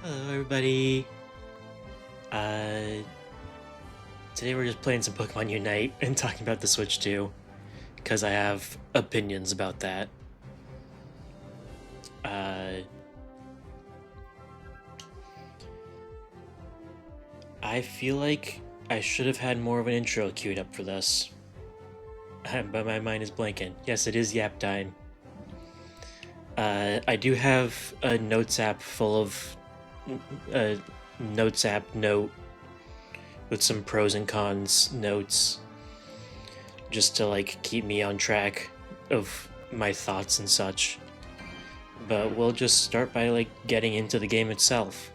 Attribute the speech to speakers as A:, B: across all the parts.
A: Hello, everybody. Uh, Today we're just playing some Pokemon Unite and talking about the Switch 2, because I have opinions about that. Uh, I feel like I should have had more of an intro queued up for this, but my mind is blanking. Yes, it is Yap time. I do have a notes app full of a notes app note with some pros and cons notes just to like keep me on track of my thoughts and such. But we'll just start by like getting into the game itself.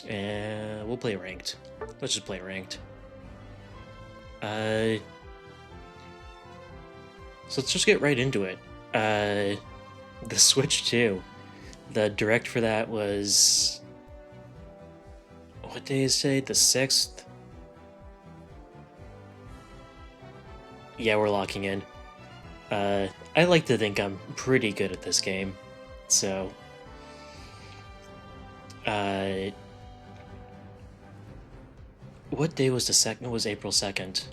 A: And we'll play ranked. Let's just play ranked. So let's just get right into it. The Switch 2. The direct for that was, what day is today? The 6th? Yeah, we're locking in. I like to think I'm pretty good at this game. So, what day was the second? It was April 2nd.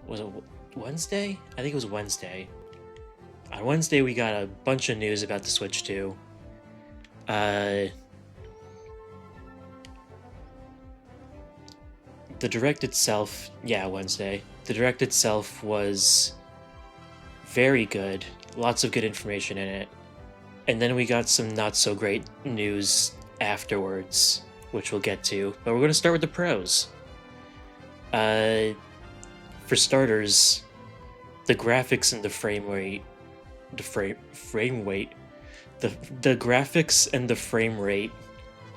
A: Was it Wednesday? I think it was Wednesday. On Wednesday, we got a bunch of news about the Switch 2. The direct itself, yeah, Wednesday. The direct itself was very good. Lots of good information in it. And then we got some not so great news afterwards, which we'll get to. But we're going to start with the pros. For starters, the graphics and the frame rate, the graphics and the frame rate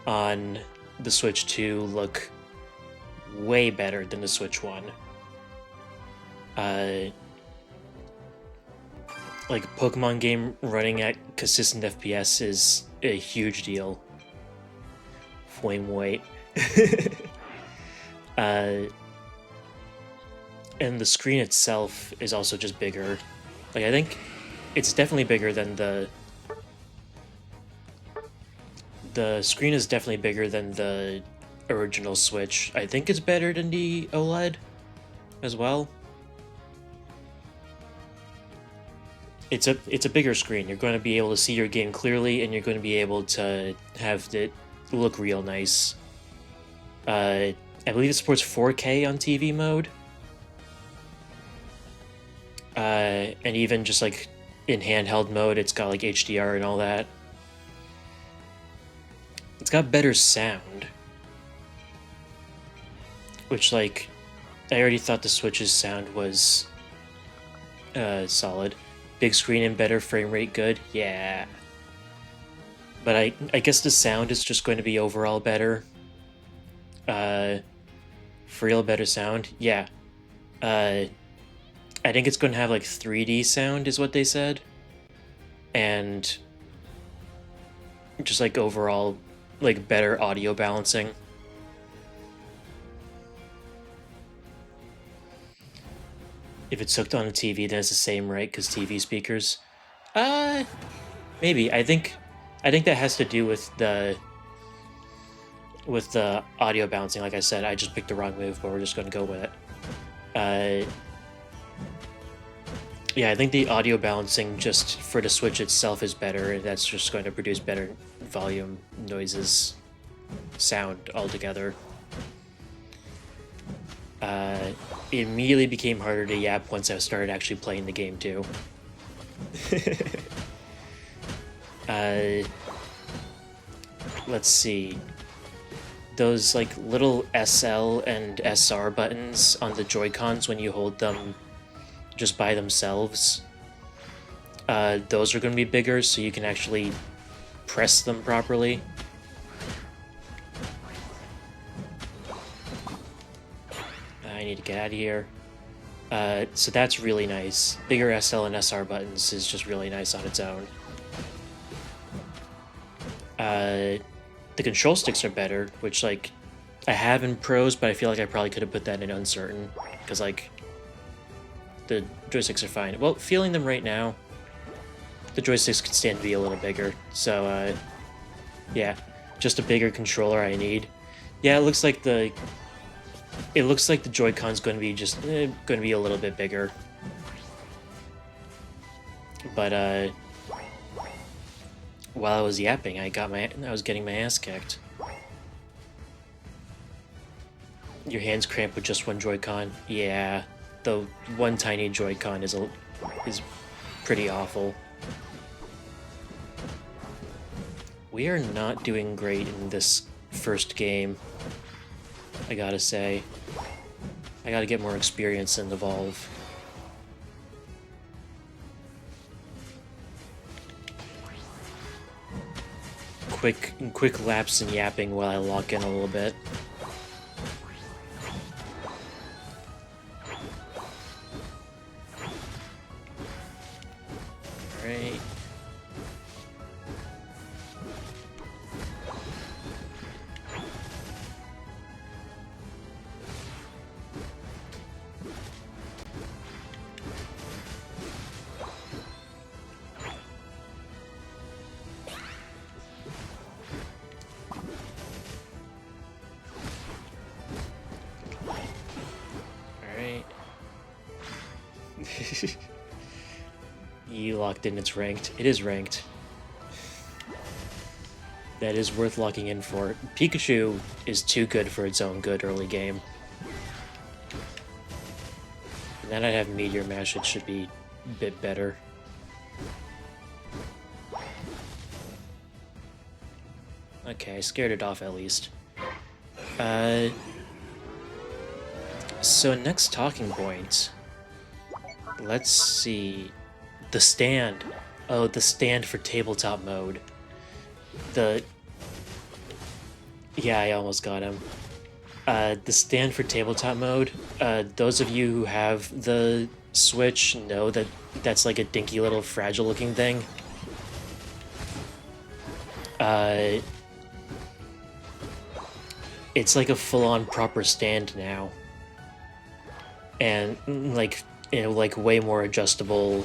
A: on the Switch 2 look way better than the Switch 1. Like a Pokemon game running at consistent FPS is a huge deal. Flame weight. And the screen itself is also just bigger. Like, I think it's definitely bigger than the screen is definitely bigger than the original Switch. I think it's better than the OLED as well. It's a bigger screen. You're going to be able to see your game clearly, and you're going to be able to have it look real nice. I believe it supports 4K on TV mode. And even just like in handheld mode, it's got like HDR and all that. It's got better sound, which, like, I already thought the Switch's sound was solid. Big screen and better frame rate, good, yeah. But I guess the sound is just going to be overall better. For real better sound, yeah. I think it's going to have like 3D sound is what they said. And just like overall like better audio balancing. If it's hooked on a TV, then it's the same, right? Because TV speakers. Maybe. I think that has to do with the audio balancing. Like I said, I just picked the wrong move, but we're just going to go with it. Yeah, I think the audio balancing just for the Switch itself is better, and that's just going to produce better volume, noises, sound altogether. It immediately became harder to yap once I started actually playing the game too. Let's see. Those like little SL and SR buttons on the Joy-Cons when you hold them just by themselves, those are going to be bigger so you can actually press them properly. I need to get out of here. So that's really nice. Bigger SL and SR buttons is just really nice on its own. The control sticks are better, which, like, I have in pros, but I feel like I probably could have put that in uncertain, because, like, the joysticks are fine. Well, feeling them right now, the joysticks could stand to be a little bigger. So, yeah, just a bigger controller I need. Yeah, it looks like the Joy-Con's going to be going to be a little bit bigger. But while I was yapping, I was getting my ass kicked. Your hands cramp with just one Joy-Con. Yeah, the one tiny Joy-Con is pretty awful. We are not doing great in this first game, I gotta say. I gotta get more experience in Evolve. Quick lapse in yapping while I lock in a little bit. Alright. You locked in, it's ranked. It is ranked. That is worth locking in for. Pikachu is too good for its own good early game. And then I'd have Meteor Mash, it should be a bit better. Okay, I scared it off at least. So next talking point. Let's see. The stand. Oh, the stand for tabletop mode. Yeah, I almost got him. The stand for tabletop mode. Those of you who have the Switch know that that's like a dinky little fragile looking thing. It's like a full-on proper stand now. And like, you know, like way more adjustable.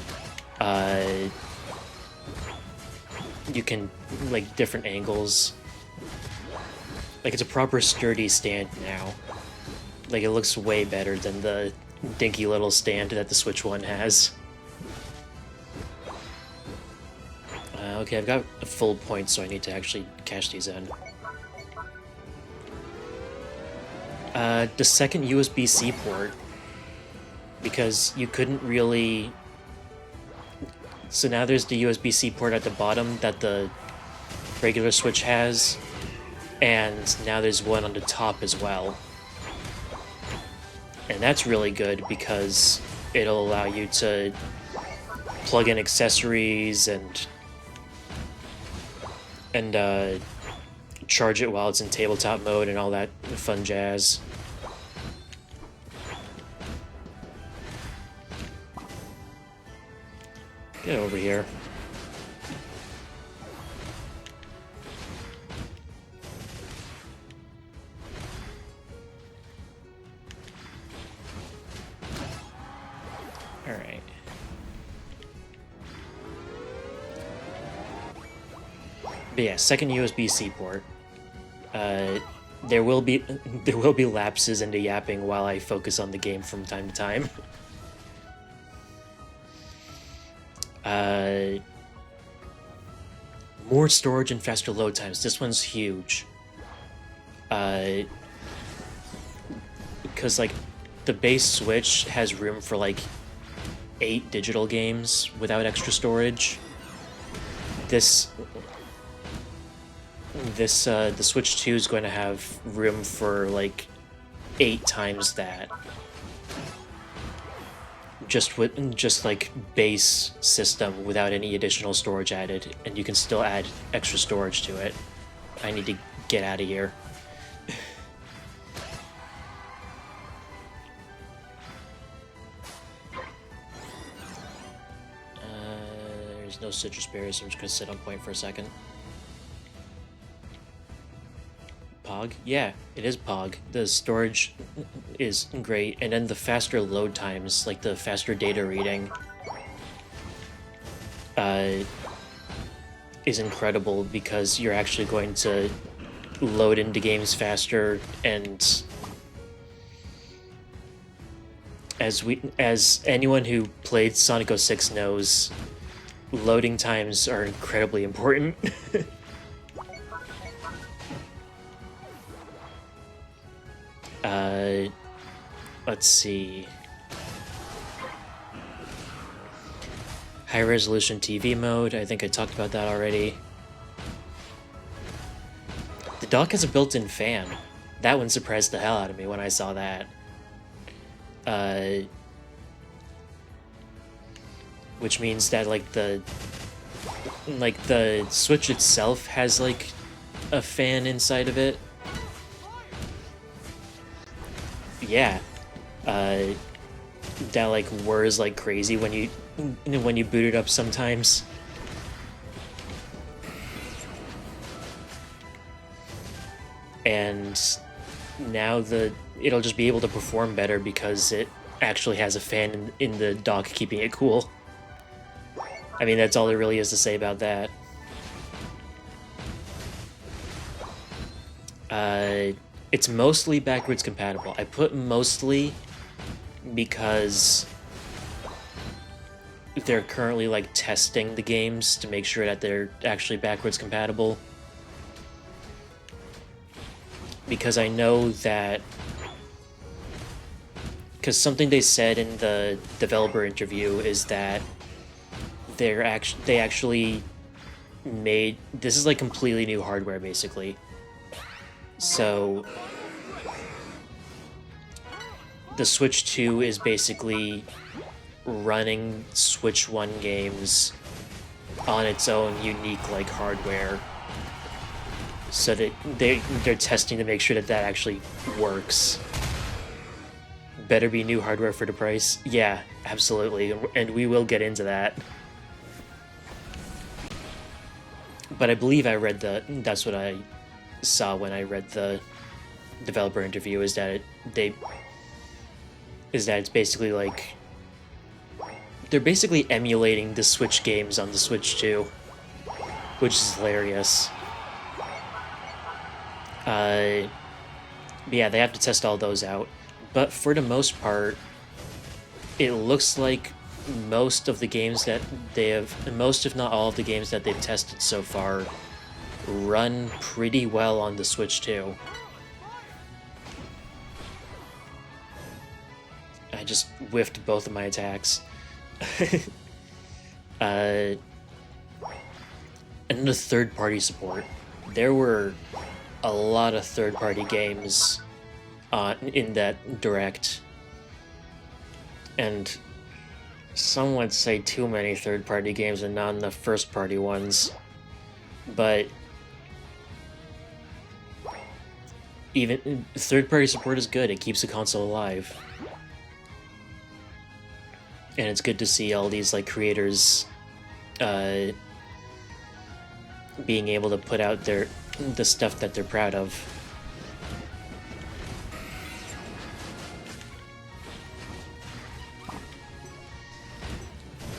A: You can, like, different angles. Like, it's a proper sturdy stand now. Like, it looks way better than the dinky little stand that the Switch One has. Okay, I've got a full point, so I need to actually cash these in. The second USB-C port, because you couldn't really... So now there's the USB-C port at the bottom that the regular Switch has, and now there's one on the top as well. And that's really good because it'll allow you to plug in accessories and charge it while it's in tabletop mode and all that fun jazz. Get over here. All right. But yeah, second USB-C port. There will be lapses into yapping while I focus on the game from time to time. More storage and faster load times. This one's huge. Because, like, the base Switch has room for, like, 8 digital games without extra storage. The Switch 2 is going to have room for, like, 8 times that. Just like base system without any additional storage added, and you can still add extra storage to it. I need to get out of here. There's no citrus berries, so I'm just gonna sit on point for a second. Pog? Yeah, it is Pog. The storage is great, and then the faster load times, like the faster data reading. uh, is incredible because you're actually going to load into games faster, and as anyone who played Sonic 06 knows, loading times are incredibly important. Let's see. High resolution TV mode, I think I talked about that already. The dock has a built-in fan. That one surprised the hell out of me when I saw that. Which means that like the Switch itself has like a fan inside of it. Yeah. That like whirs like crazy when you boot it up sometimes. And now it'll just be able to perform better because it actually has a fan in the dock keeping it cool. I mean, that's all there really is to say about that. It's mostly backwards compatible. I put mostly because they're currently like testing the games to make sure that they're actually backwards compatible. Because I know that, because something they said in the developer interview is that they actually made, this is like completely new hardware basically. So the Switch 2 is basically running Switch 1 games on its own unique like hardware. So that they're testing to make sure that that actually works. Better be new hardware for the price. Yeah, absolutely, and we will get into that. But I believe I read that's what I saw when I read the developer interview, is that it's basically like they're basically emulating the Switch games on the Switch 2, which is hilarious. Yeah, they have to test all those out. But for the most part, it looks like most of the games that they have, most if not all of the games that they've tested so far, run pretty well on the Switch 2. I just whiffed both of my attacks. And the third-party support. There were a lot of third-party games in that Direct, and some would say too many third-party games and not enough first-party ones. But even third-party support is good. It keeps the console alive, and it's good to see all these like creators being able to put out the stuff that they're proud of.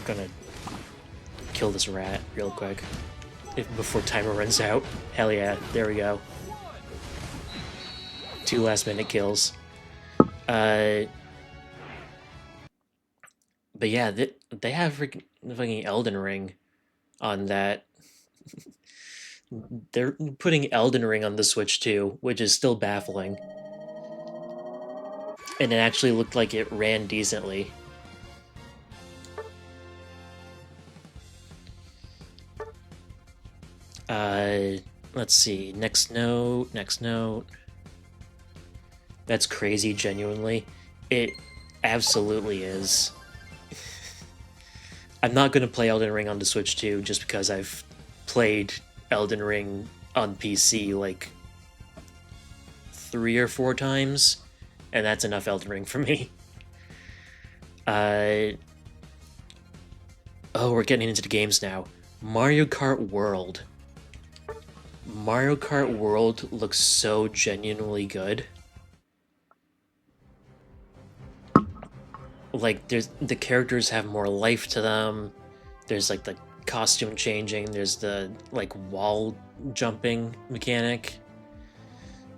A: I'm gonna kill this rat real quick before timer runs out. Hell yeah, there we go. 2 last-minute kills. But yeah, they have fucking Elden Ring on that. They're putting Elden Ring on the Switch too, which is still baffling. And it actually looked like it ran decently. Let's see. Next note. That's crazy, genuinely. It absolutely is. I'm not going to play Elden Ring on the Switch 2 just because I've played Elden Ring on PC like 3 or 4 times, and that's enough Elden Ring for me. Oh, we're getting into the games now. Mario Kart World. Mario Kart World looks so genuinely good. Like, the characters have more life to them. There's like the costume changing. There's the like wall jumping mechanic.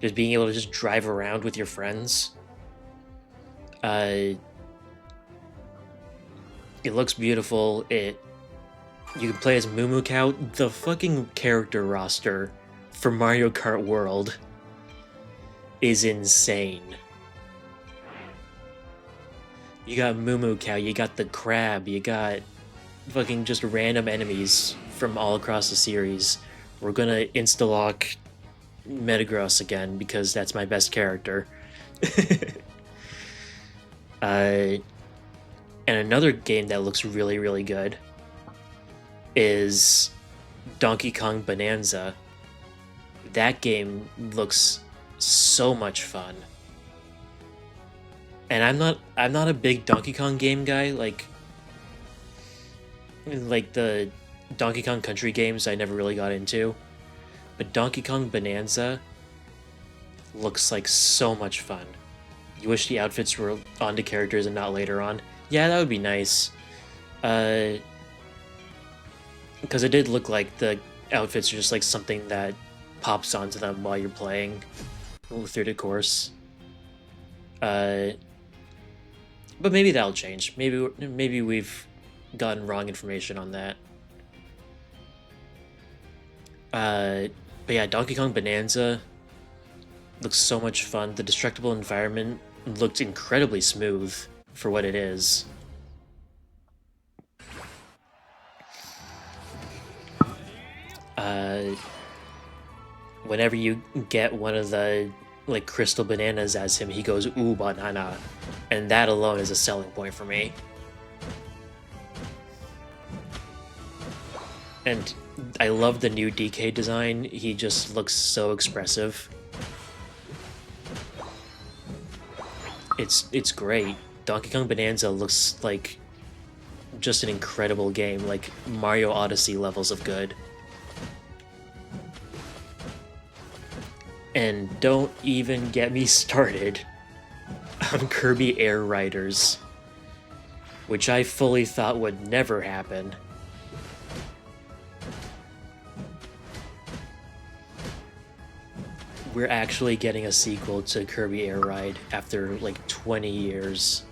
A: Just being able to just drive around with your friends. It looks beautiful. You can play as Moo Cow. The fucking character roster for Mario Kart World is insane. You got Moo Cow, you got the crab, you got fucking just random enemies from all across the series. We're gonna insta-lock Metagross again because that's my best character. And another game that looks really, really good is Donkey Kong Bonanza. That game looks so much fun. And I'm not a big Donkey Kong game guy, like the Donkey Kong Country games I never really got into. But Donkey Kong Bonanza looks like so much fun. You wish the outfits were on the characters and not later on. Yeah, that would be nice. Because it did look like the outfits are just like something that pops onto them while you're playing through the course. But maybe that'll change. Maybe we've gotten wrong information on that. But yeah, Donkey Kong Bonanza looks so much fun. The destructible environment looked incredibly smooth for what it is. Whenever you get one of the like crystal bananas as him, he goes "ooh banana," and that alone is a selling point for me. And I love the new DK design. He just looks so expressive. It's great. Donkey Kong Bonanza looks like just an incredible game, like Mario Odyssey levels of good. And don't even get me started on Kirby Air Riders, which I fully thought would never happen. We're actually getting a sequel to Kirby Air Ride after like 20 years.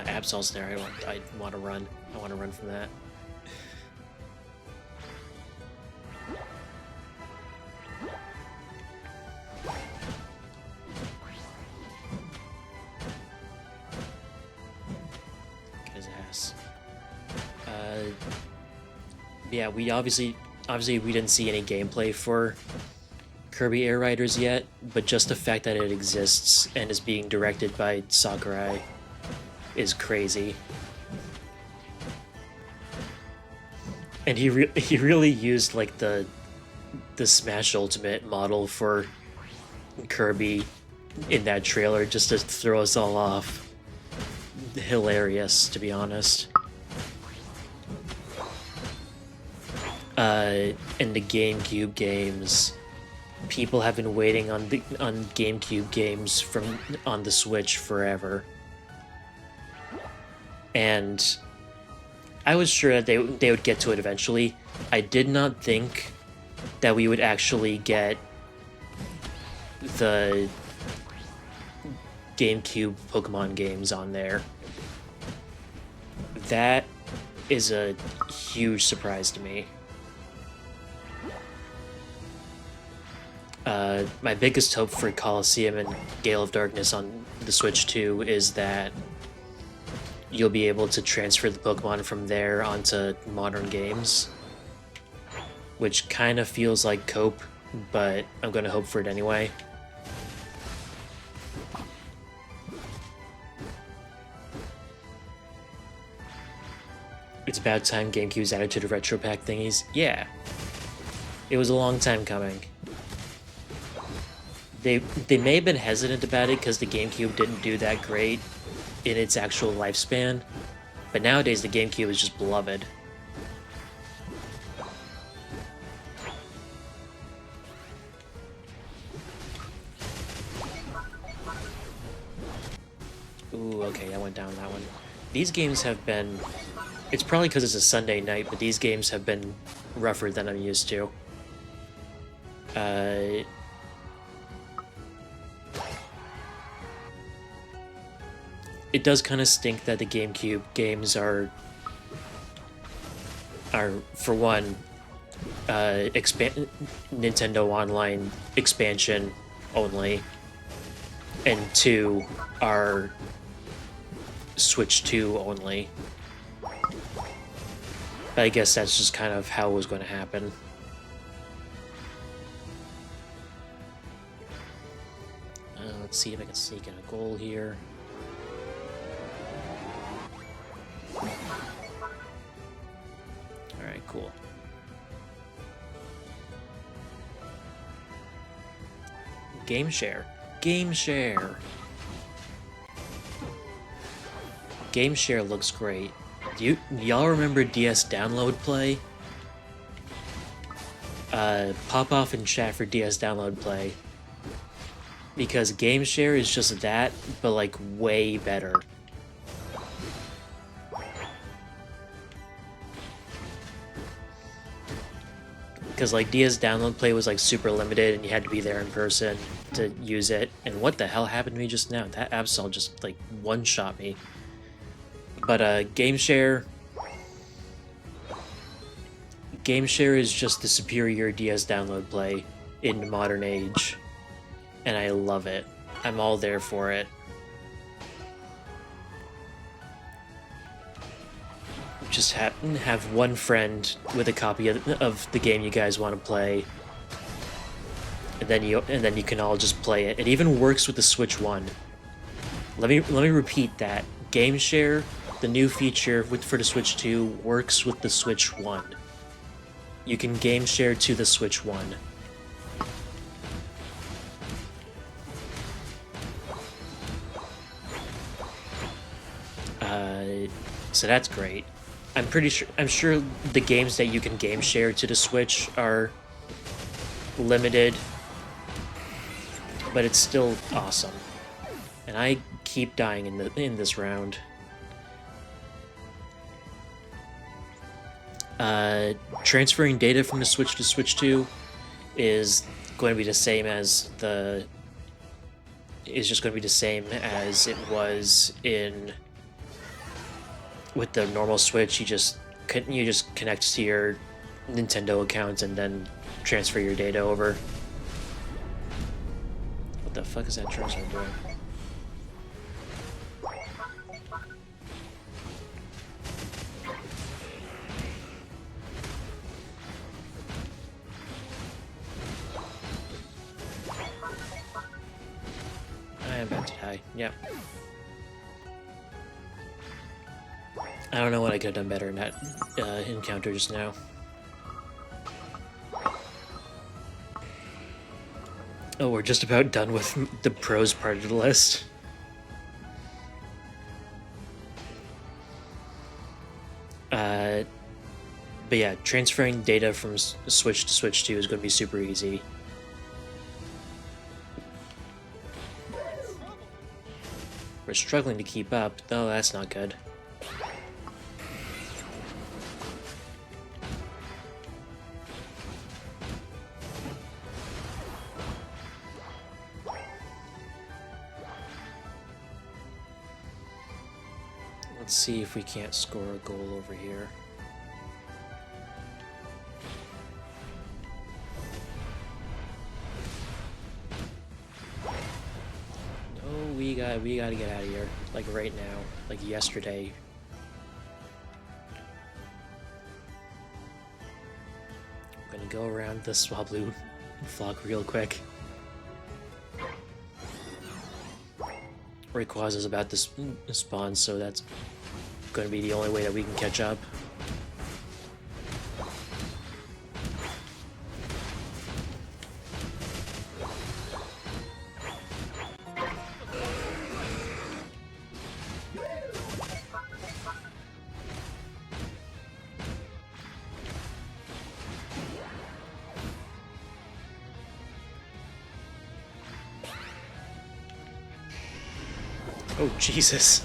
A: Absol's there. I want to run. I want to run from that. Get his ass. Yeah, we obviously we didn't see any gameplay for Kirby Air Riders yet, but just the fact that it exists and is being directed by Sakurai is crazy. And he really used like the Smash Ultimate model for Kirby in that trailer just to throw us all off. Hilarious, to be honest. In the GameCube games, people have been waiting on GameCube games on the Switch forever. And I was sure that they would get to it eventually. I did not think that we would actually get the GameCube Pokemon games on there. That is a huge surprise to me. My biggest hope for Colosseum and Gale of Darkness on the Switch 2 is that you'll be able to transfer the Pokemon from there onto modern games, which kind of feels like Cope, but I'm going to hope for it anyway. It's about time GameCube's added to the Retro Pack thingies. Yeah. It was a long time coming. They may have been hesitant about it because the GameCube didn't do that great in its actual lifespan, but nowadays the GameCube is just beloved. one. These games have been... It's probably because it's a Sunday night, but these games have been rougher than I'm used to. It does kind of stink that the GameCube games are for one, Nintendo Online expansion only, and two, are Switch 2 only. But I guess that's just kind of how it was going to happen. Let's see if I can sneak in a goal here. Alright, cool. Game share. Game share. Game share looks great. Y'all remember DS Download Play? Pop off in chat for DS Download Play. Because Game Share is just that, but like way better. Because like DS Download Play was like super limited and you had to be there in person to use it. And what the hell happened to me just now? That Absol just like one-shot me. But Game Share is just the superior DS Download Play in the modern age. And I love it. I'm all there for it. Just have one friend with a copy of the game you guys want to play, and then you can all just play it. It even works with the Switch 1. Let me repeat that. Game Share, the new feature for the Switch 2, works with the Switch 1. You can game share to the Switch 1. So that's great. I'm sure the games that you can game share to the Switch are limited, but it's still awesome. And I keep dying in this round. Transferring data from the Switch to Switch 2 is going to be the same as just going to be the same as it was with the normal Switch. You just connect to your Nintendo account and then transfer your data over. What the fuck is that Charizard doing? I am about to die. Yep. I don't know what I could have done better in that encounter just now. Oh, we're just about done with the pros part of the list. But yeah, transferring data from Switch to Switch 2 is going to be super easy. We're struggling to keep up. Oh, that's not good. Let's see if we can't score a goal over here. No, we gotta get out of here. Like right now. Like yesterday. I'm gonna go around the Swablu flock real quick. Rayquaza is about to spawn, so that's going to be the only way that we can catch up. Oh, Jesus.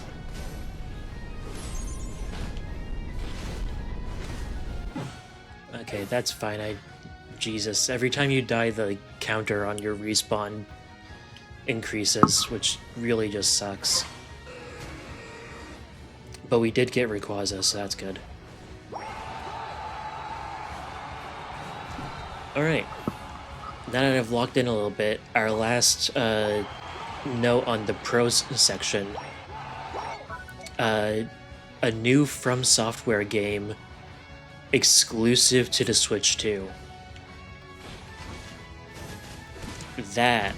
A: Okay, that's fine. Jesus, every time you die, the counter on your respawn increases, which really just sucks. But we did get Rayquaza, so that's good. Alright. Now that I've locked in a little bit, our last note on the pros section. A new From Software game exclusive to the Switch 2. That,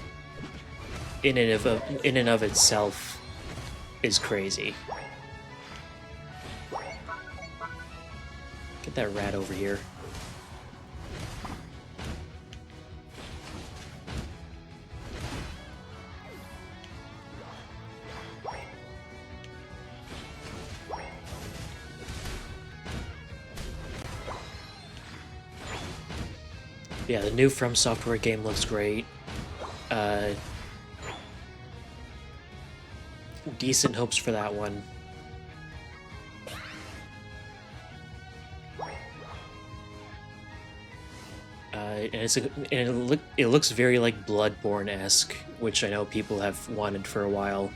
A: in and of itself, is crazy. Get that rat over here. Yeah, the new From Software game looks great. Decent hopes for that one. And it looks very like Bloodborne-esque, which I know people have wanted for a while.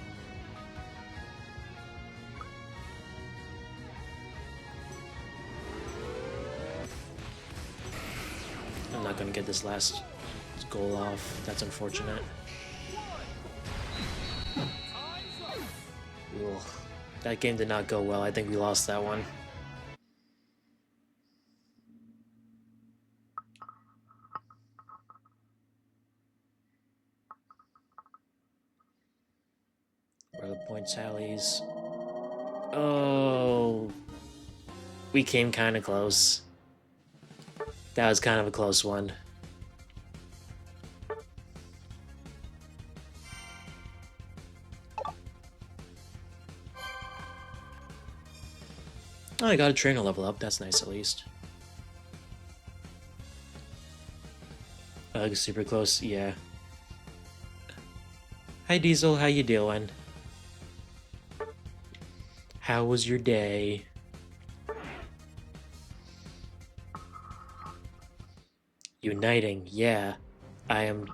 A: I'm not gonna get this last goal off. That's unfortunate. Ugh. That game did not go well. I think we lost that one. Where are the point tallies? Oh, we came kind of close. That was kind of a close one. Oh, I got a trainer level up. That's nice, at least. Super close. Yeah. Hi, Diesel. How you doing? How was your day? Uniting. Yeah. I am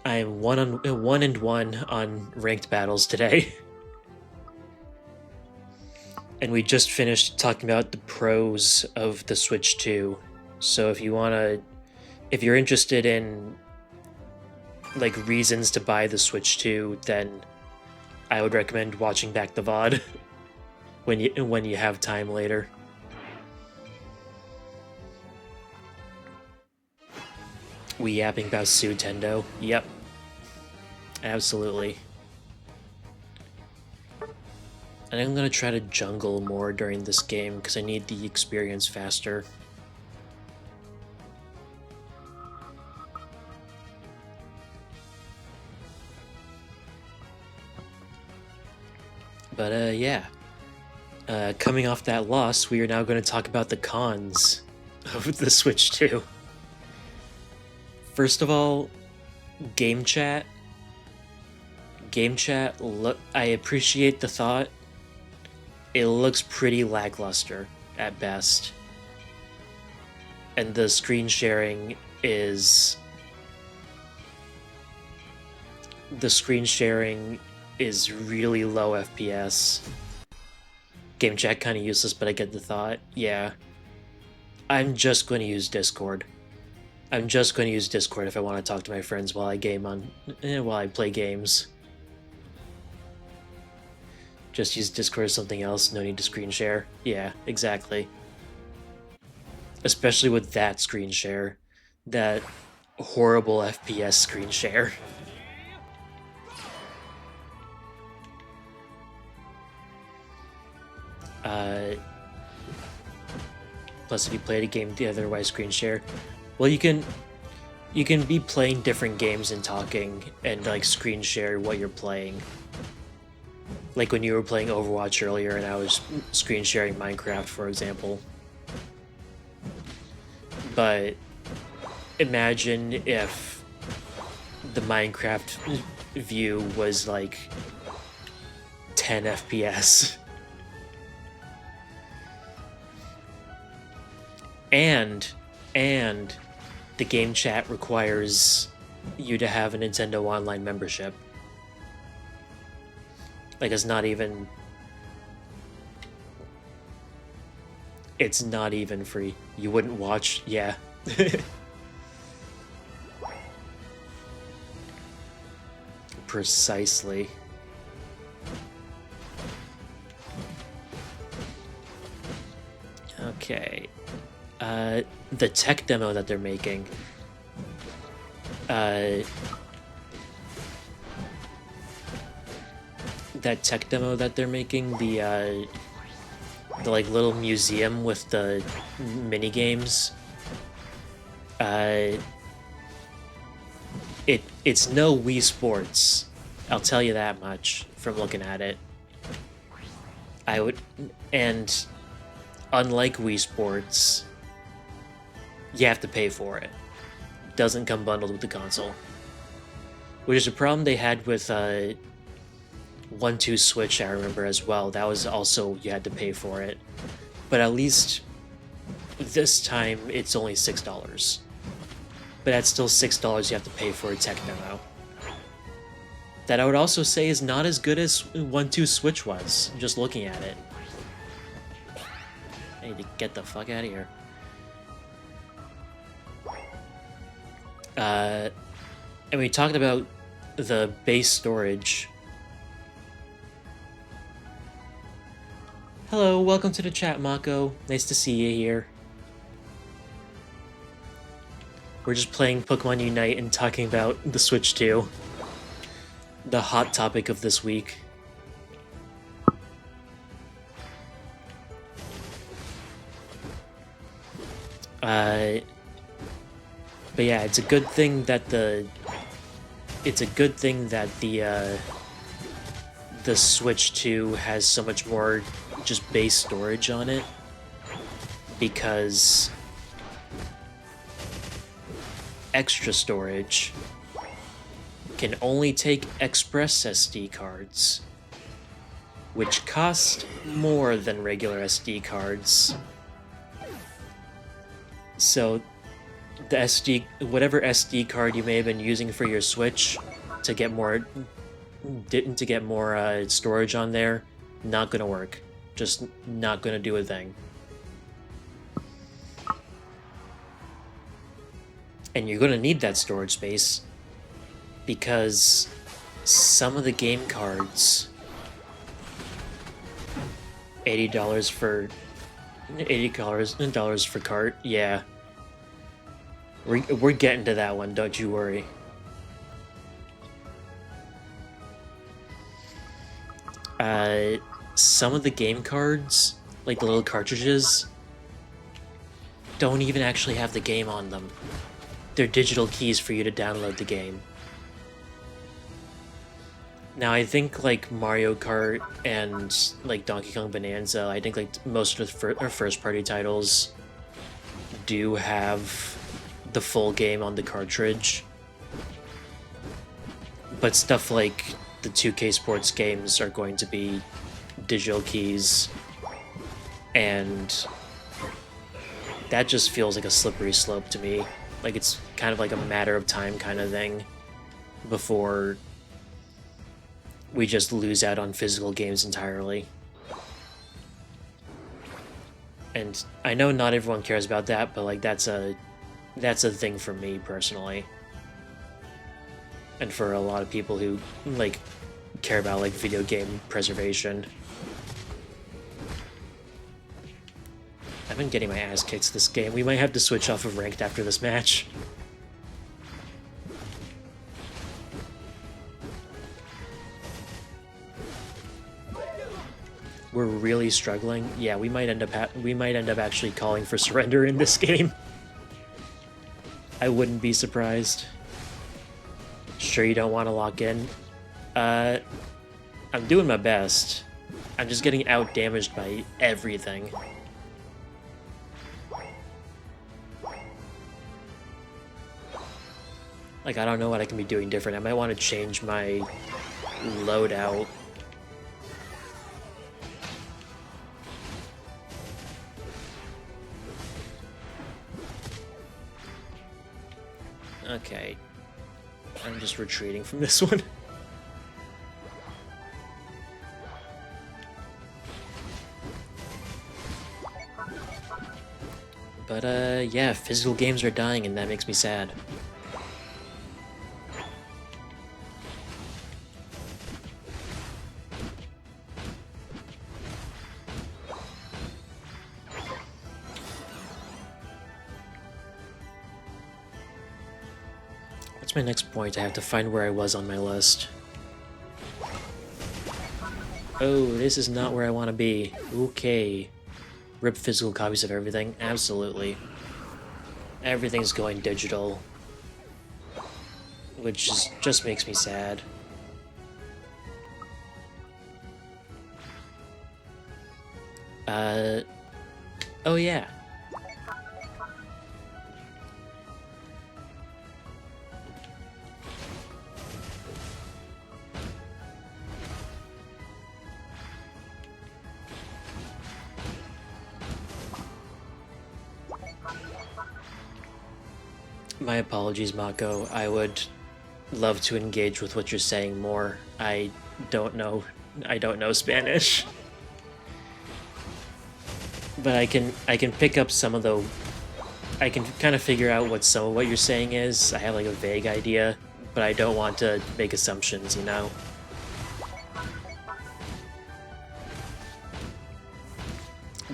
A: 1-1 on ranked battles today. And we just finished talking about the pros of the Switch 2. So if you're interested in like reasons to buy the Switch 2, then I would recommend watching back the VOD when you have time later. We yapping about Sutendo? Yep. Absolutely. And I'm gonna try to jungle more during this game because I need the experience faster. But yeah. Coming off that loss, we are now going to talk about the cons of the Switch 2. First of all, game chat. Game chat, I appreciate the thought. It looks pretty lackluster at best. And the screen sharing is... The screen sharing is really low FPS. Game chat kind of useless, but I get the thought. Yeah. I'm just going to use Discord. I'm just going to use Discord if I want to talk to my friends while I while I play games. Just use Discord or something else, no need to screen share. Yeah, exactly. Especially with that screen share. That horrible FPS screen share. Plus, if you played a game the otherwise screen share, well, you can be playing different games and talking and like screen share what you're playing. Like when you were playing Overwatch earlier and I was screen sharing Minecraft, for example. But imagine if the Minecraft view was like 10 FPS. and and the game chat requires you to have a Nintendo Online membership. Like, it's not even free. You wouldn't watch, yeah. Precisely. Okay. The tech demo that they're making. That tech demo that they're making, the like little museum with the mini games. It's no Wii Sports. I'll tell you that much from looking at it. And unlike Wii Sports, you have to pay for it. Doesn't come bundled with the console, which is a problem they had with 1-2 Switch. I remember as well. That was also, you had to pay for it, but at least this time it's only $6. But that's still $6 you have to pay for a tech demo. That I would also say is not as good as 1-2 Switch was, just looking at it. I need to get the fuck out of here. And we talked about the base storage. Hello, welcome to the chat, Mako. Nice to see you here. We're just playing Pokemon Unite and talking about the Switch 2. The hot topic of this week. But yeah, it's a good thing that the Switch 2 has so much more just base storage on it, because extra storage can only take Express SD cards, which cost more than regular SD cards. So the whatever SD card you may have been using for your Switch to get more storage on there, not gonna work. Just not gonna do a thing. And you're gonna need that storage space, because some of the game cards, $80 for cart, yeah. We're getting to that one, don't you worry. Some of the game cards, like the little cartridges, don't even actually have the game on them. They're digital keys for you to download the game. Now, I think like Mario Kart and like Donkey Kong Bonanza, I think like most of the first-party titles do have the full game on the cartridge. But stuff like the 2K Sports games are going to be digital keys, and that just feels like a slippery slope to me. Like, it's kind of like a matter of time kind of thing before we just lose out on physical games entirely. And I know not everyone cares about that, but like that's a thing for me personally. And for a lot of people who like care about like video game preservation. I've been getting my ass kicked this game. We might have to switch off of ranked after this match. We're really struggling. Yeah, we might end up actually calling for surrender in this game. I wouldn't be surprised. Sure you don't want to lock in? I'm doing my best. I'm just getting out-damaged by everything. Like, I don't know what I can be doing different. I might want to change my loadout. Okay. I'm just retreating from this one. But, yeah, physical games are dying, and that makes me sad. What's my next point? I have to find where I was on my list. Oh, this is not where I want to be. Okay. Rip physical copies of everything? Absolutely. Everything's going digital. Which just makes me sad. Oh yeah. My apologies, Mako. I would love to engage with what you're saying more. I don't know Spanish. But I can pick up some of the I can kind of figure out what some of what you're saying is. I have like a vague idea, but I don't want to make assumptions, you know?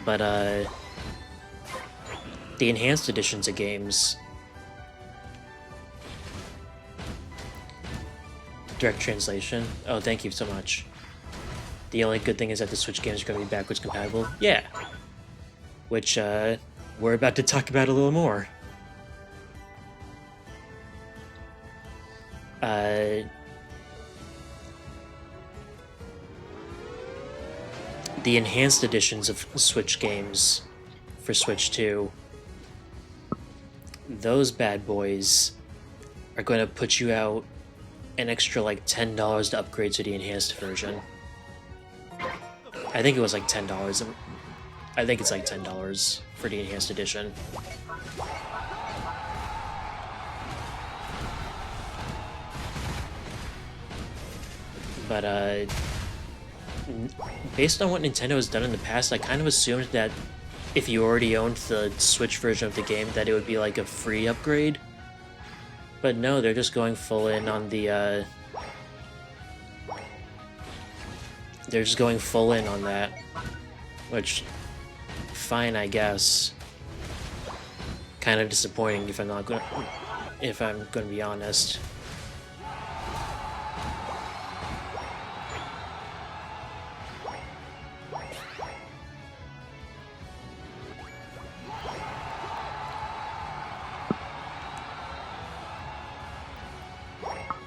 A: But the enhanced editions of games, direct translation. Oh, thank you so much. The only good thing is that the Switch games are going to be backwards compatible. Yeah. Which we're about to talk about a little more. The enhanced editions of Switch games for Switch 2, those bad boys are going to put you out an extra like $10 to upgrade to the enhanced version. I think it was like $10. I think it's like $10 for the enhanced edition. But based on what Nintendo has done in the past, I kind of assumed that if you already owned the Switch version of the game, that it would be like a free upgrade. But no, they're just going full in on the, they're just going full in on that. Which, fine, I guess. Kind of disappointing if I'm going to be honest.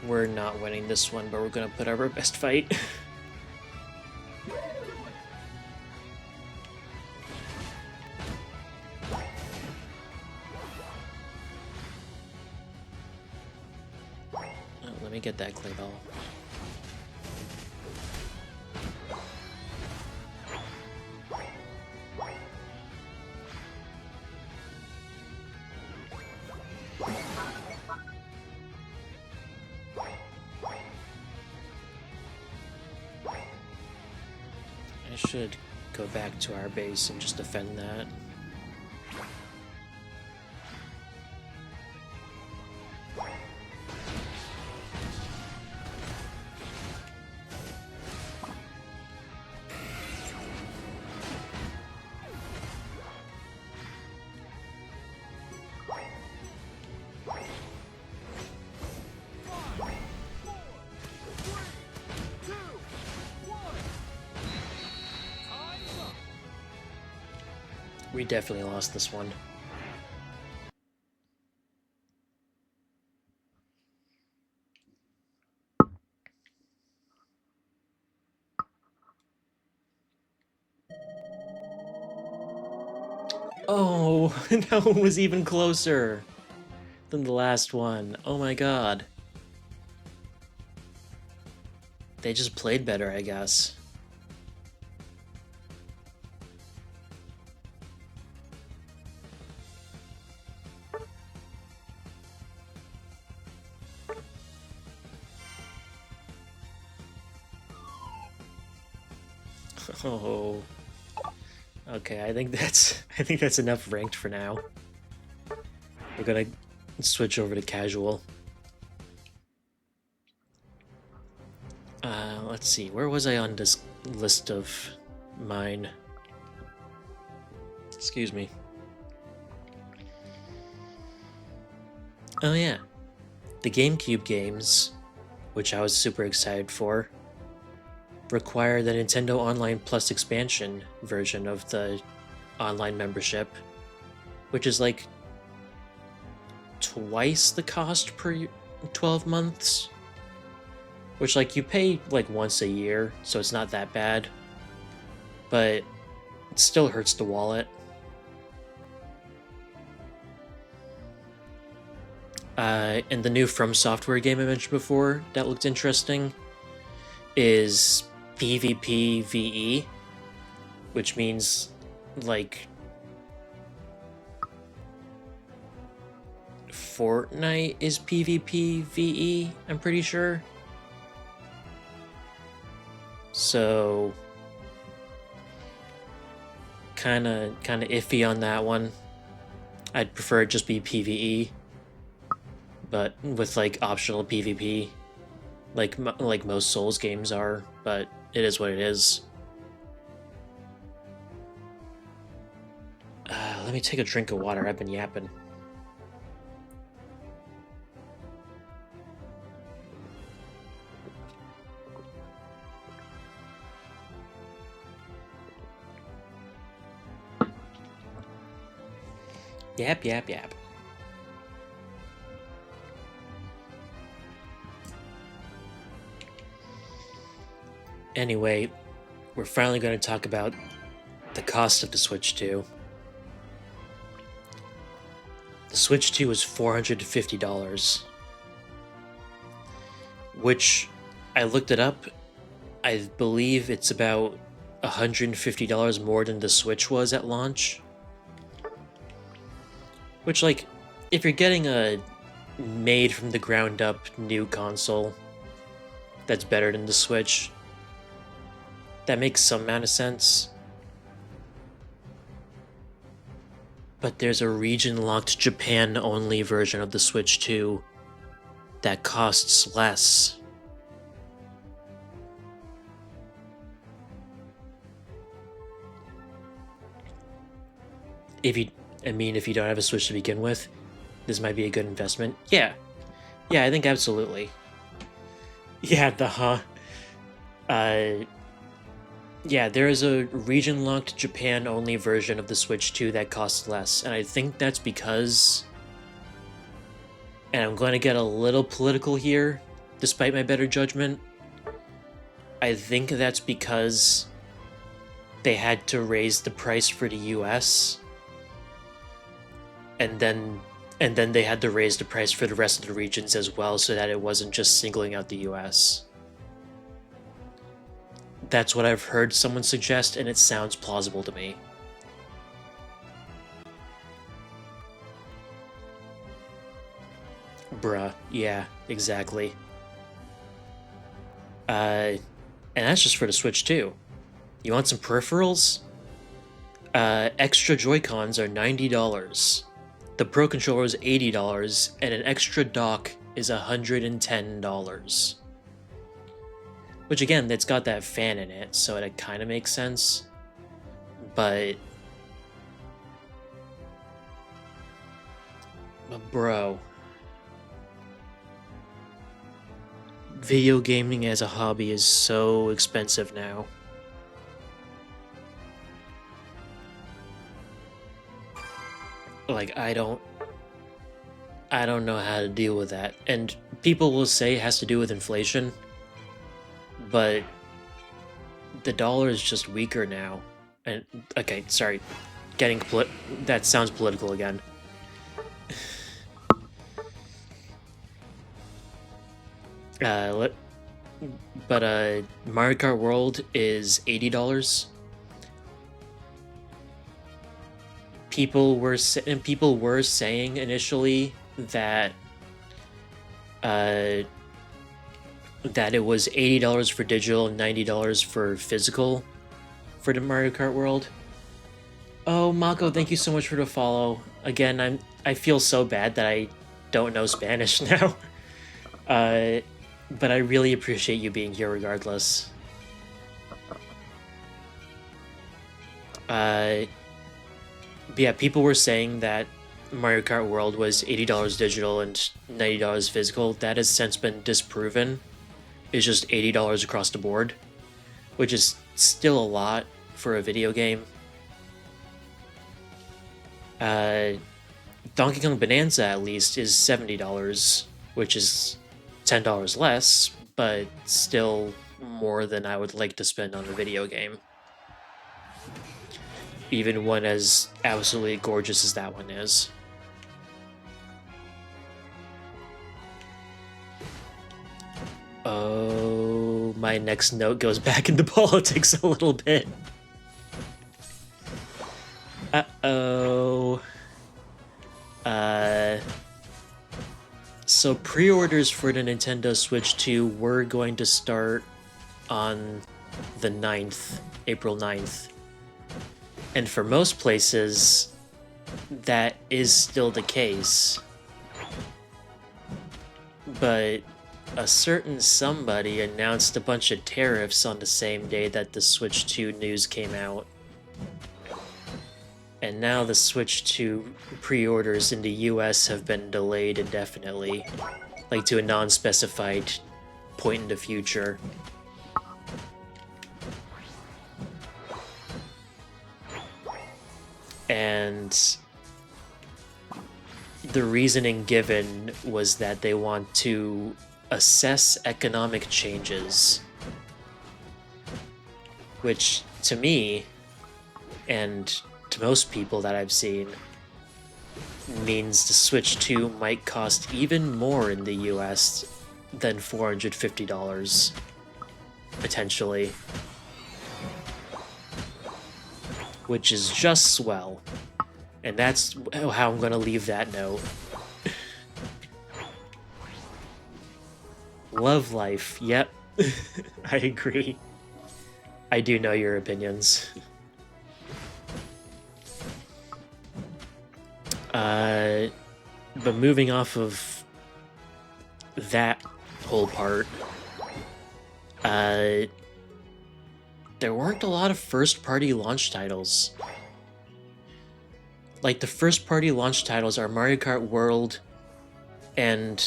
A: We're not winning this one, but we're gonna put up our best fight. Oh, let me get that clay ball. I should go back to our base and just defend that. We definitely lost this one. Oh, that one was even closer than the last one. Oh my god. They just played better, I guess. Oh. Okay, I think that's enough ranked for now. We're gonna switch over to casual. Let's see, where was I on this list of mine? Excuse me. Oh yeah, the GameCube games, which I was super excited for, require the Nintendo Online Plus expansion version of the online membership, which is like twice the cost per 12 months. Which, like, you pay like once a year, so it's not that bad. But it still hurts the wallet. And the new From Software game I mentioned before that looked interesting is PvP VE, which means like Fortnite is PvP VE, I'm pretty sure. So kind of iffy on that one. I'd prefer it just be PvE, but with like optional PvP, like most Souls games are. But it is what it is. Let me take a drink of water. I've been yapping. Yap, yap, yap. Anyway, we're finally going to talk about the cost of the Switch 2. The Switch 2 is $450, which I looked it up. I believe it's about $150 more than the Switch was at launch. Which, like, if you're getting a made from the ground up new console that's better than the Switch, that makes some amount of sense. But there's a region-locked Japan-only version of the Switch 2 that costs less. If you don't have a Switch to begin with, this might be a good investment. Yeah, I think absolutely. Yeah, yeah, there is a region-locked Japan-only version of the Switch 2 that costs less, and I think that's because, and I'm going to get a little political here, despite my better judgment, I think that's because they had to raise the price for the US, and then they had to raise the price for the rest of the regions as well, so that it wasn't just singling out the US. That's what I've heard someone suggest, and it sounds plausible to me. Bruh, yeah, exactly. And that's just for the Switch too. You want some peripherals? Extra Joy-Cons are $90. The Pro Controller is $80, and an extra dock is $110. Which, again, it's got that fan in it, so it kind of makes sense. But bro, video gaming as a hobby is so expensive now. Like, I don't know how to deal with that. And people will say it has to do with inflation, but the dollar is just weaker now. And okay, sorry, that sounds political again. Mario Kart World is $80. People were saying initially that that it was $80 for digital and $90 for physical, for the Mario Kart World. Oh, Mako, thank you so much for the follow. Again, I feel so bad that I don't know Spanish now. But I really appreciate you being here regardless. But yeah, people were saying that Mario Kart World was $80 digital and $90 physical. That has since been disproven. It's just $80 across the board, which is still a lot for a video game. Donkey Kong Bonanza, at least, is $70, which is $10 less, but still more than I would like to spend on a video game. Even one as absolutely gorgeous as that one is. Oh, my next note goes back into politics a little bit. Uh-oh. So pre-orders for the Nintendo Switch 2 were going to start on the 9th, April 9th. And for most places, that is still the case. But a certain somebody announced a bunch of tariffs on the same day that the Switch 2 news came out. And now the Switch 2 pre-orders in the US have been delayed indefinitely, like to a non-specified point in the future. And the reasoning given was that they want to assess economic changes, which to me, and to most people that I've seen, means the Switch 2 might cost even more in the US than $450, potentially. Which is just swell. And that's how I'm going to leave that note. Love life, yep. I agree. I do know your opinions. But moving off of that whole part, there weren't a lot of first-party launch titles. Like, the first-party launch titles are Mario Kart World and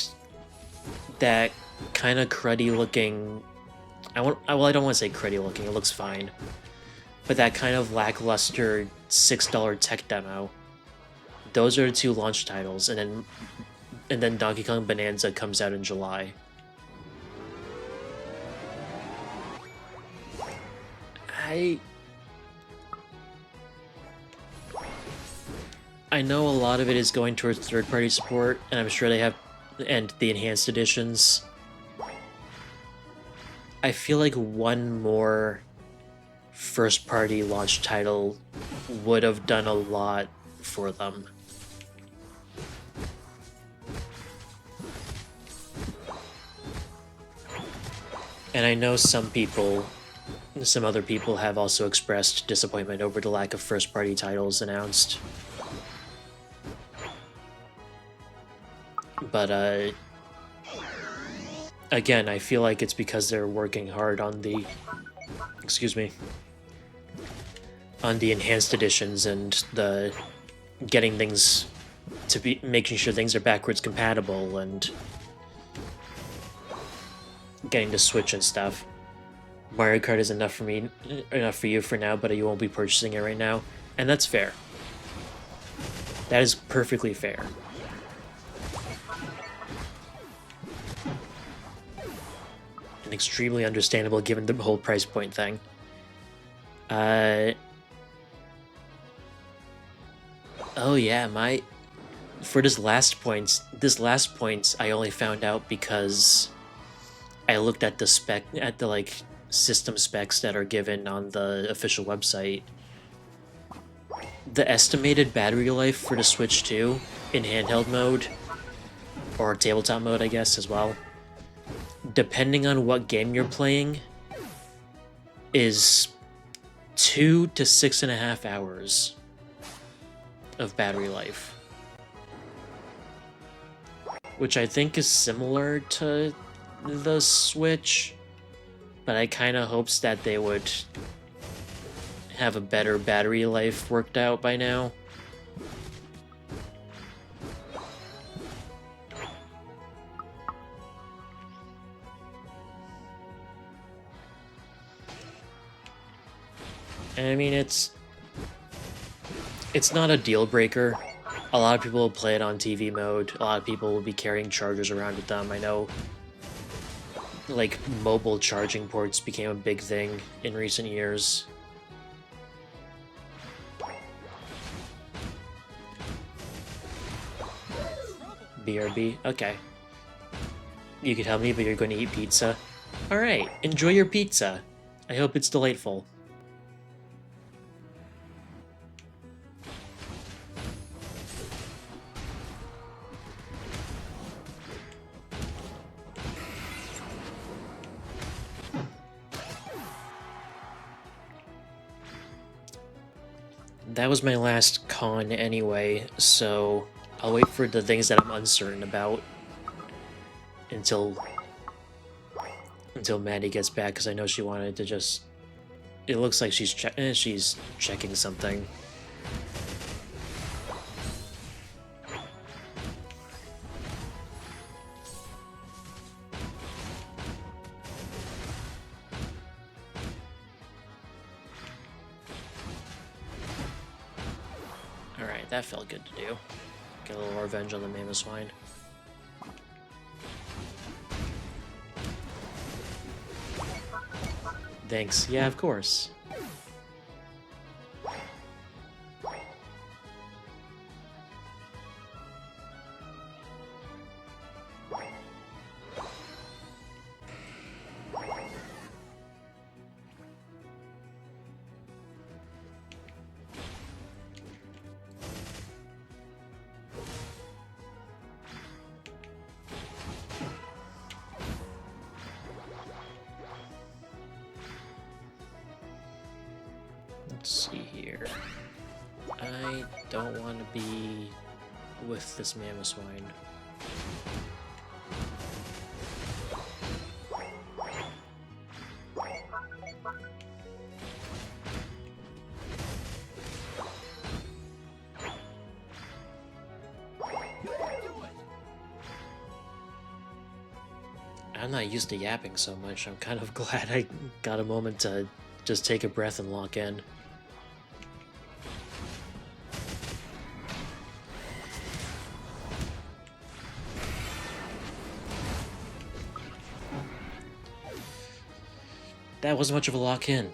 A: that kind of cruddy-looking... I don't want to say cruddy-looking, it looks fine. But that kind of lackluster $6 tech demo. Those are the two launch titles, and then Donkey Kong Bonanza comes out in July. I know a lot of it is going towards third-party support, and I'm sure they have, and the enhanced editions. I feel like one more first-party launch title would have done a lot for them. And I know some other people have also expressed disappointment over the lack of first-party titles announced. But, again, I feel like it's because they're working hard on the... Excuse me. On the enhanced editions and the... getting things to be... making sure things are backwards compatible and... getting the Switch and stuff. Mario Kart is enough for you for now, but you won't be purchasing it right now. And that's fair. That is perfectly fair. And extremely understandable given the whole price point thing. Oh yeah, for this last point I only found out because I looked at the system specs that are given on the official website. The estimated battery life for the Switch 2 in handheld mode, or tabletop mode I guess as well, depending on what game you're playing, is 2 to 6.5 hours of battery life, which I think is similar to the Switch, but I kind of hopes that they would have a better battery life worked out by now. And I mean, it's not a deal breaker. A lot of people will play it on TV mode. A lot of people will be carrying chargers around with them. I know, like, mobile charging ports became a big thing in recent years. BRB? Okay. You could help me, but you're going to eat pizza. Alright, enjoy your pizza. I hope it's delightful. That was my last con anyway, so I'll wait for the things that I'm uncertain about until Maddie gets back, because I know she wanted to just... It looks like she's checking something. Alright, that felt good to do. Get a little revenge on the Mammoth Swine. Thanks. Yeah, of course. Let's see here. I don't want to be with this Mammoth Swine. I'm not used to yapping so much. I'm kind of glad I got a moment to just take a breath and lock in. That wasn't much of a lock-in.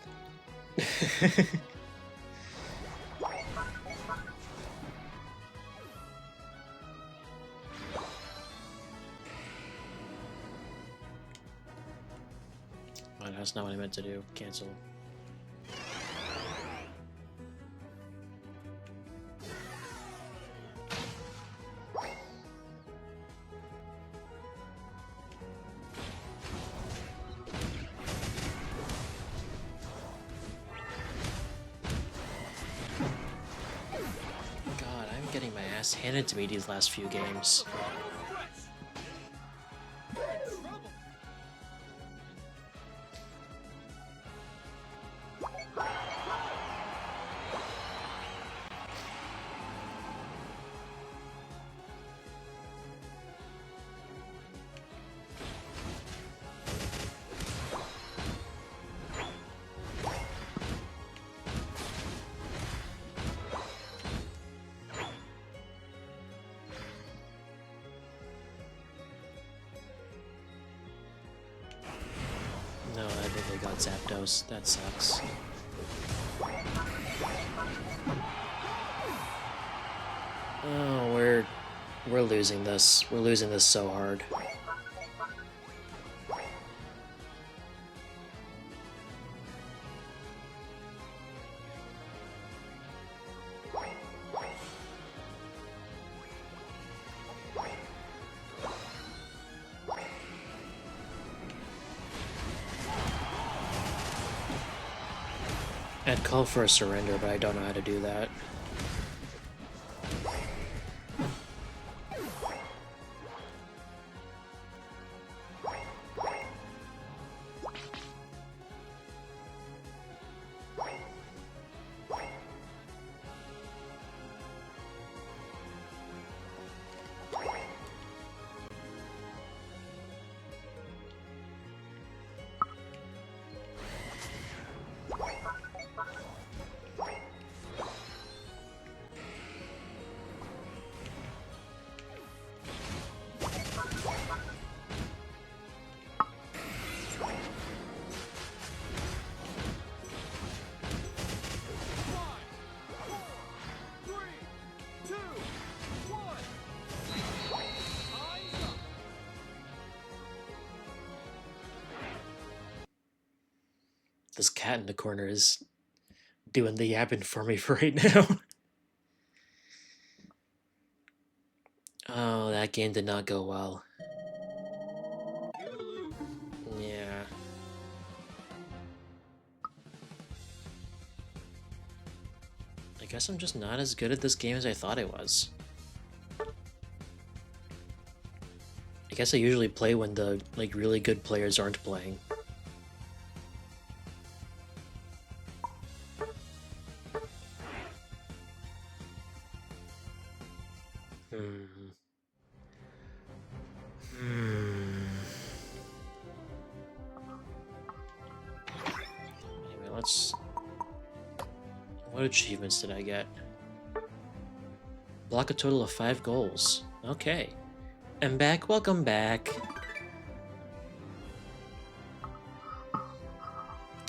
A: Oh, that's not what I meant to do. Cancel. Getting my ass handed to me these last few games. No, I think they got Zapdos. That sucks. Oh, we're losing this. We're losing this so hard. I'd call for a surrender, but I don't know how to do that. This cat in the corner is doing the yapping for me for right now. Oh, that game did not go well. Yeah. I guess I'm just not as good at this game as I thought I was. I guess I usually play when the like really good players aren't playing. Hmm. Hmm. Anyway, let's... What achievements did I get? Block a total of 5 goals. Okay. I'm back, welcome back.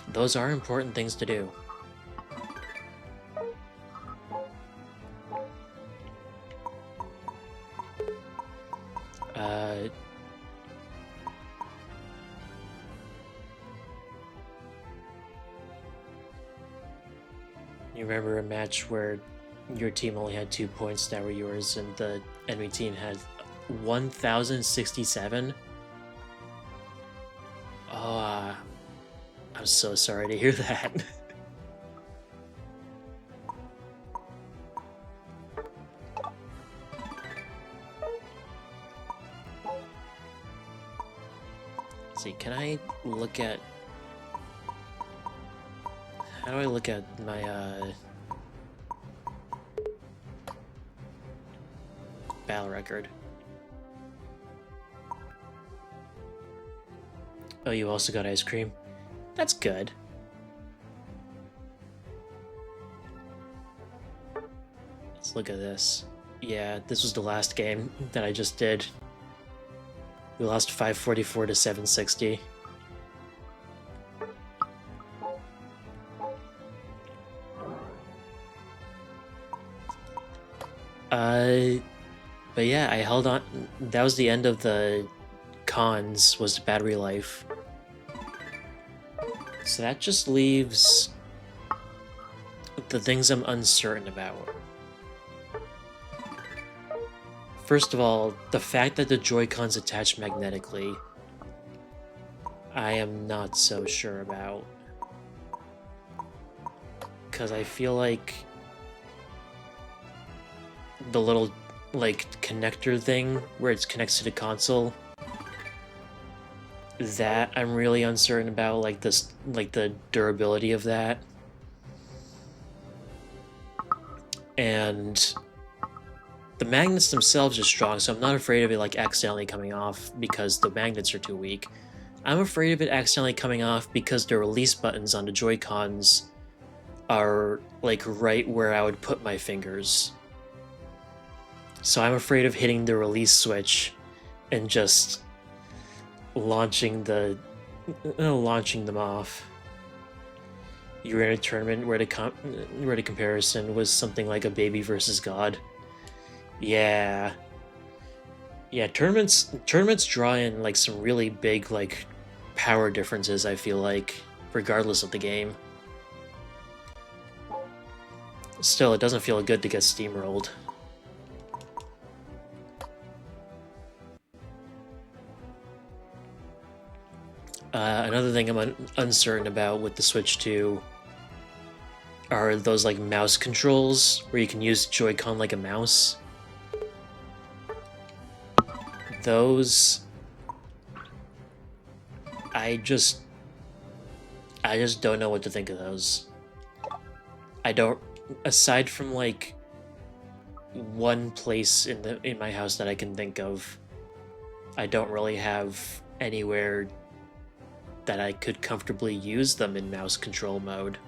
A: Those are important things to do. You remember a match where your team only had 2 points that were yours and the enemy team had 1,067? Oh, I'm so sorry to hear that. Let's see, can I look at... How do I look at my, battle record? Oh, you also got ice cream? That's good. Let's look at this. Yeah, this was the last game that I just did. We lost 544 to 760. But yeah, I held on. That was the end of the cons, was the battery life. So that just leaves the things I'm uncertain about. First of all, the fact that the Joy-Cons attach magnetically, I am not so sure about. Because I feel like the little, like, connector thing where it connects to the console, that I'm really uncertain about, like this, like the durability of that. And the magnets themselves are strong, so I'm not afraid of it like accidentally coming off because the magnets are too weak. I'm afraid of it accidentally coming off because the release buttons on the Joy-Cons are like right where I would put my fingers. So I'm afraid of hitting the release switch and just launching them off. You were in a tournament where the comparison was something like a baby versus God. Yeah. Yeah, tournaments draw in like some really big like power differences, I feel like, regardless of the game. Still, it doesn't feel good to get steamrolled. Another thing I'm uncertain about with the Switch 2 are those like mouse controls where you can use Joy-Con like a mouse. Those I just don't know what to think of those. I don't, aside from like one place in my house that I can think of, I don't really have anywhere that I could comfortably use them in mouse control mode.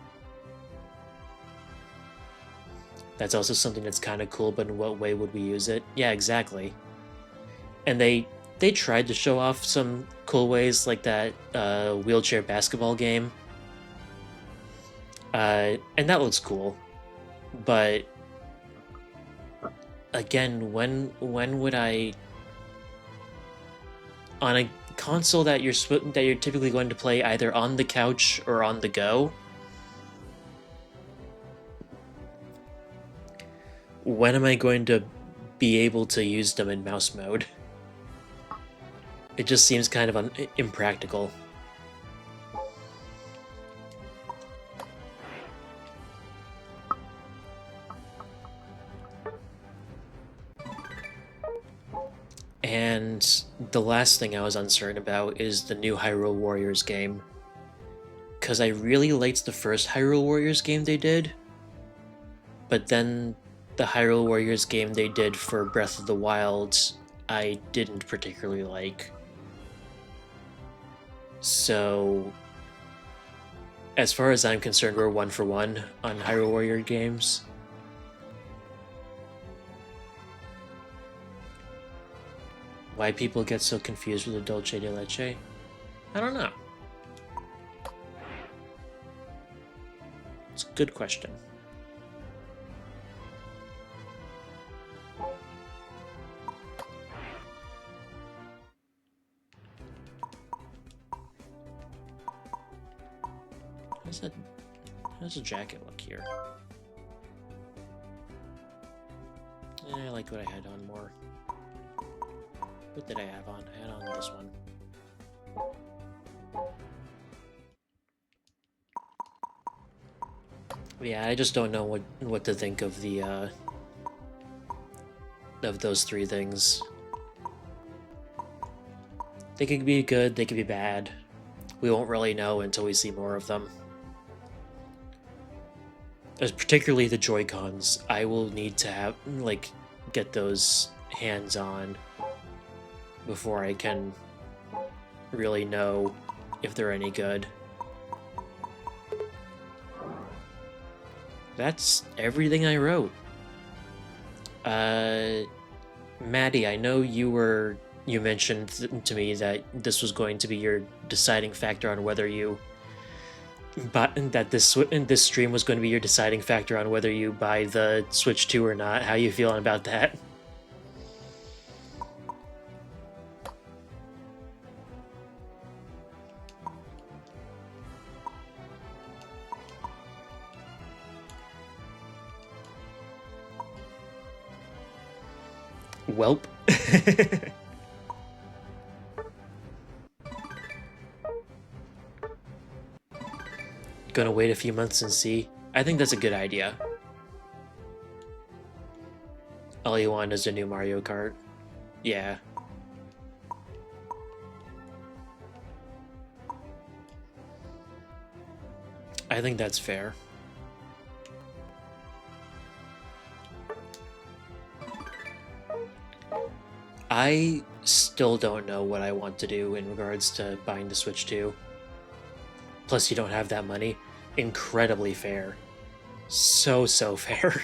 A: That's also something that's kind of cool, but in what way would we use it? Yeah, exactly. And they tried to show off some cool ways, like that wheelchair basketball game, and that looks cool. But again, when would I, on a console that you're typically going to play either on the couch or on the go, when am I going to be able to use them in mouse mode? It just seems kind of impractical. And the last thing I was uncertain about is the new Hyrule Warriors game. Because I really liked the first Hyrule Warriors game they did, but then the Hyrule Warriors game they did for Breath of the Wild, I didn't particularly like. So, as far as I'm concerned, we're 1-for-1 on Hyrule Warrior games. Why people get so confused with the Dulce de Leche? I don't know. It's a good question. How's the jacket look here? I like what I had on more. What did I have on? I had on this one. Yeah, I just don't know what to think of the of those three things. They could be good, they could be bad. We won't really know until we see more of them. As particularly the Joy-Cons, I will need to have get those hands-on before I can really know if they're any good. That's everything I wrote. Maddie, I know you mentioned to me that this was going to be your deciding factor on whether you that this stream was going to be your deciding factor on whether you buy the Switch 2 or not. How you feeling about that? Welp. Gonna wait a few months and see. I think that's a good idea. All you want is a new Mario Kart. Yeah. I think that's fair. I still don't know what I want to do in regards to buying the Switch 2. Plus, you don't have that money. Incredibly fair. So fair.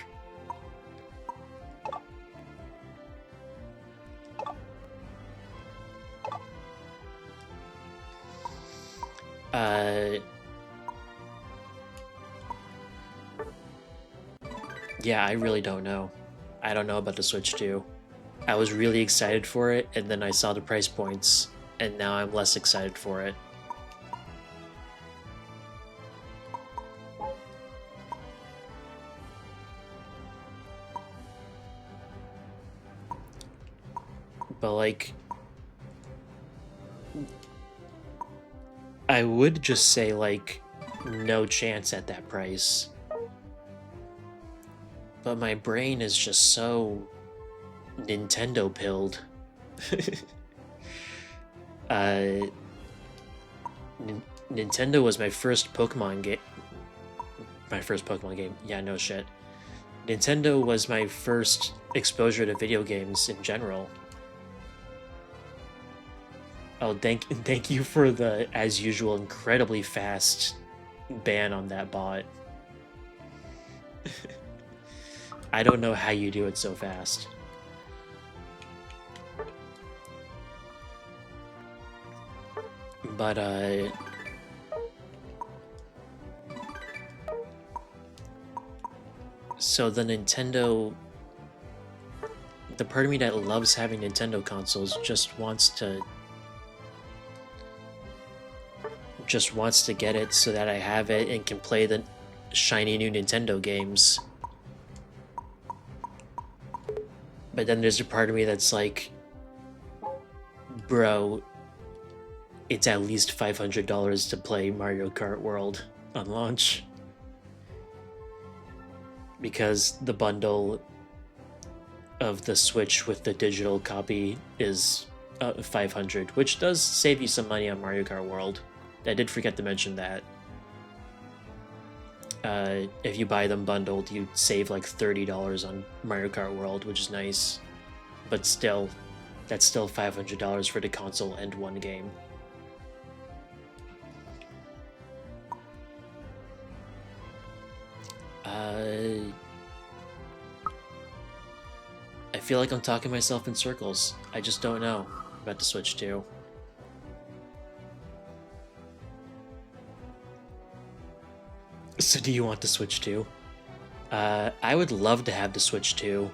A: Yeah, I really don't know. I don't know about the Switch 2. I was really excited for it, and then I saw the price points, and now I'm less excited for it. But, like, I would just say, like, no chance at that price. but my brain is just so Nintendo pilled. uh, Nintendo was my first Pokemon game. My first Pokemon game. Yeah, no shit. Nintendo was my first exposure to video games in general. Oh, thank you for the, as usual, incredibly fast ban on that bot. I don't know how you do it so fast. But, so the part of me that loves having Nintendo consoles just wants to get it so that I have it and can play the shiny new Nintendo games. But then there's a part of me that's like, bro, it's at least $500 to play Mario Kart World on launch. Because the bundle of the Switch with the digital copy is $500, which does save you some money on Mario Kart World. I did forget to mention that. If you buy them bundled, you save like $30 on Mario Kart World, which is nice. But still, that's still $500 for the console and one game. I feel like I'm talking myself in circles. I just don't know about the Switch 2. So do you want the Switch 2? I would love to have the Switch 2.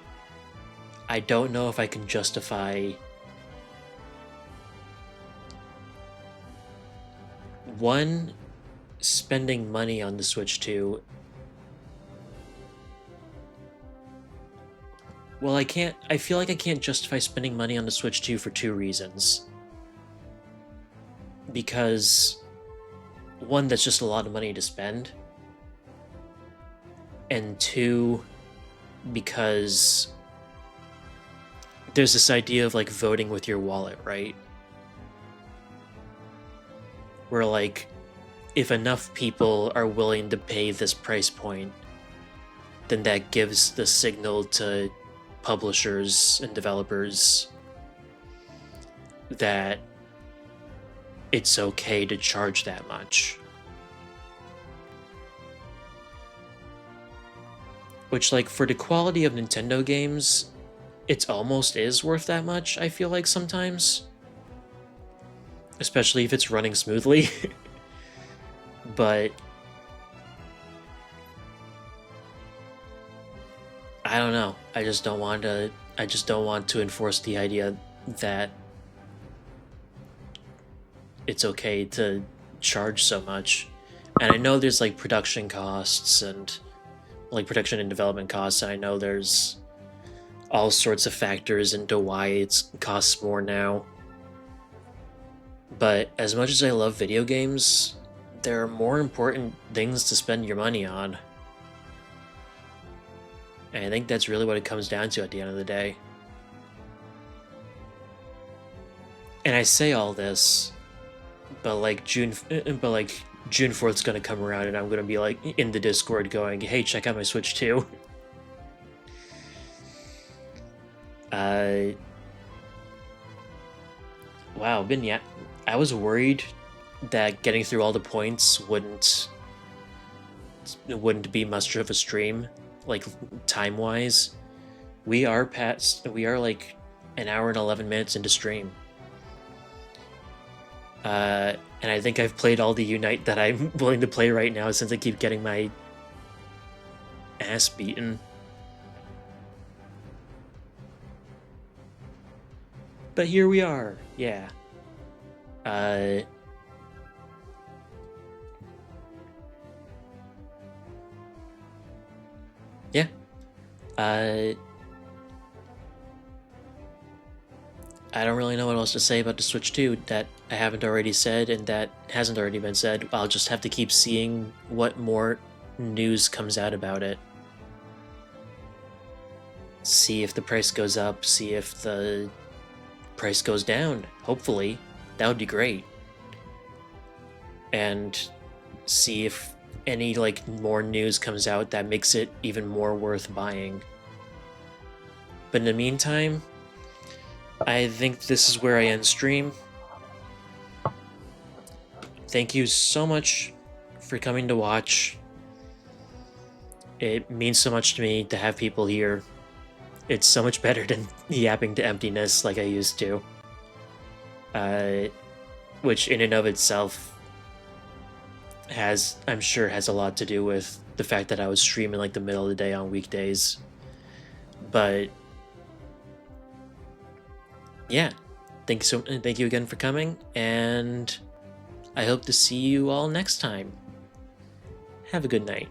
A: I don't know if I can justify one, spending money on the Switch 2. Well, I feel like I can't justify spending money on the Switch 2 for two reasons. Because one, that's just a lot of money to spend. And two, because there's this idea of like voting with your wallet, right? Where like, if enough people are willing to pay this price point, then that gives the signal to publishers and developers that it's okay to charge that much. Which, like, for the quality of Nintendo games, it almost is worth that much, I feel like sometimes. Especially if it's running smoothly. But I don't know. I just don't want to enforce the idea that it's okay to charge so much. And I know there's like production costs and like production and development costs, and I know there's all sorts of factors into why it costs more now. But as much as I love video games, there are more important things to spend your money on. And I think that's really what it comes down to at the end of the day. And I say all this, but like June 4th's gonna come around and I'm gonna be like in the Discord going, hey, check out my Switch 2. Wow, I was worried that getting through all the points wouldn't be much of a stream, like time-wise. We are like an hour and 11 minutes into stream. And I think I've played all the Unite that I'm willing to play right now since I keep getting my ass beaten. But here we are, yeah. Yeah. I don't really know what else to say about the Switch 2 that I haven't already said and that hasn't already been said. I'll just have to keep seeing what more news comes out about it. see if the price goes up, see if the price goes down. Hopefully, that would be great. And see if any like more news comes out that makes it even more worth buying. But in the meantime, I think this is where I end stream. Thank you so much for coming to watch. It means so much to me to have people here. It's so much better than yapping to emptiness like I used to. Which in and of itself I'm sure has a lot to do with the fact that I was streaming like the middle of the day on weekdays. But yeah, thank you again for coming, and I hope to see you all next time. Have a good night.